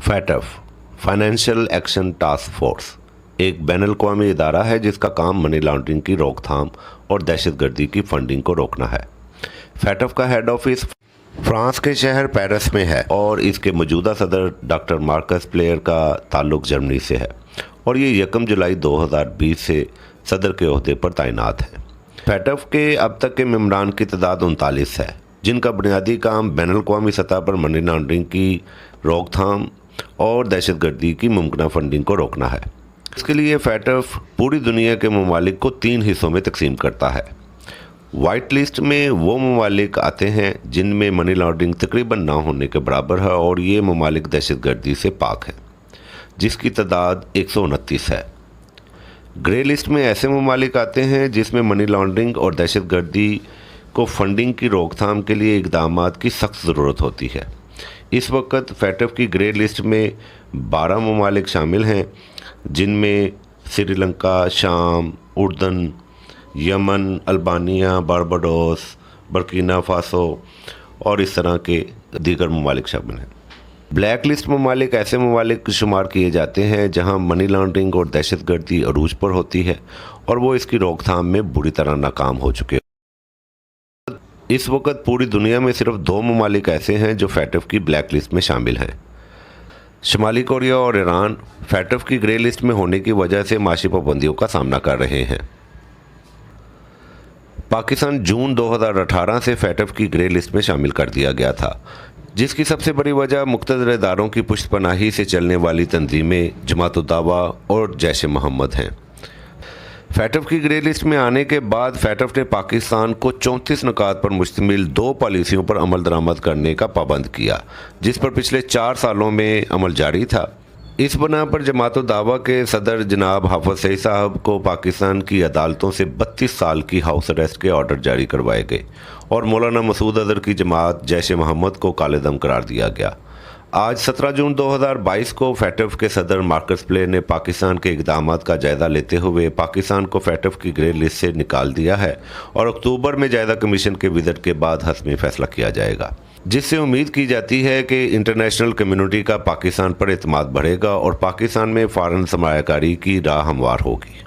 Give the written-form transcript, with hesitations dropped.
FATF financial action task force एक बैनुल-अक़वामी इदारा है जिसका काम मनी लॉन्ड्रिंग की रोकथाम और दहशतगर्दी की फंडिंग को रोकना है। फैटफ का हेड ऑफिस फ्रांस के शहर पेरिस में है और इसके मौजूदा सदर डॉक्टर मार्कस प्लेयर का ताल्लुक जर्मनी से है और ये 1 जुलाई 2020 से सदर के ओहदे पर तैनात है। फैटफ के अब तक के मेंबरान की तादाद 39 है, जिनका बुनियादी काम बैनुल-अक़वामी सतह पर मनी लॉन्ड्रिंग की रोकथाम और दहशतगर्दी की मुमकिन फंडिंग को रोकना है। इसके लिए फैटफ पूरी दुनिया के ममालिक को 3 हिस्सों में तकसीम करता है। वाइट लिस्ट में वो ममालिक आते हैं जिनमें मनी लॉन्ड्रिंग तकरीबन ना होने के बराबर है और ये ममालिक दहशतगर्दी से पाक है, जिसकी तादाद 129 है। ग्रे लिस्ट में ऐसे ममालिक आते हैं जिसमें मनी लॉन्ड्रिंग और दहशतगर्दी को फंडिंग की रोकथाम के लिए इक़दामात की सख्त ज़रूरत होती है। इस वक्त फैटफ की ग्रे लिस्ट में 12 ममालिक शामिल हैं, जिनमें श्रीलंका, शाम, उर्दन, यमन, अल्बानिया, बारबाडोस, बर्किना फासो और इस तरह के दीगर ममालिक शामिल हैं। ब्लैक लिस्ट ममालिक ऐसे ममालिक शुमार किए जाते हैं जहां मनी लॉन्ड्रिंग और दहशतगर्दी अरूज पर होती है और वो इसकी रोकथाम में बुरी तरह नाकाम हो चुके हैं। इस वक्त पूरी दुनिया में सिर्फ 2 ममालिक ऐसे हैं जो फैटफ की ब्लैक लिस्ट में शामिल हैं। शुमाली कोरिया और ईरान फैटफ की ग्रे लिस्ट में होने की वजह से माशी पाबंदियों का सामना कर रहे हैं। पाकिस्तान जून 2018 से फैटफ की ग्रे लिस्ट में शामिल कर दिया गया था, जिसकी सबसे बड़ी वजह मुख्तलिफ इदारों की पुश्तपनाही से चलने वाली तंजीमें जमात-उद-दावा और जैश मोहम्मद हैं। फैटफ की ग्रे लिस्ट में आने के बाद फैटफ ने पाकिस्तान को 34 नुकात पर मुश्तमिल 2 पॉलिसियों पर अमल दरामद करने का पाबंद किया, जिस पर पिछले 4 सालों में अमल जारी था। इस बना पर जमात-उद-दावा के सदर जनाब हाफिज सईद साहब को पाकिस्तान की अदालतों से 32 साल की हाउस अरेस्ट के ऑर्डर जारी करवाए गए और मौलाना मसूद अजहर की जमात जैश मोहम्मद को काले दम करार दिया गया। आज 17 जून 2022 को फैटफ के सदर मार्कस प्लेयर ने पाकिस्तान के इक़दामात का जायज़ा लेते हुए पाकिस्तान को फैटफ की ग्रे लिस्ट से निकाल दिया है और अक्टूबर में जायज़ा कमीशन के विज़िट के बाद हतमी फैसला किया जाएगा, जिससे उम्मीद की जाती है कि इंटरनेशनल कम्युनिटी का पाकिस्तान पर एतमाद बढ़ेगा और पाकिस्तान में फ़ॉरेन सरमायाकारी की राह हमवार होगी।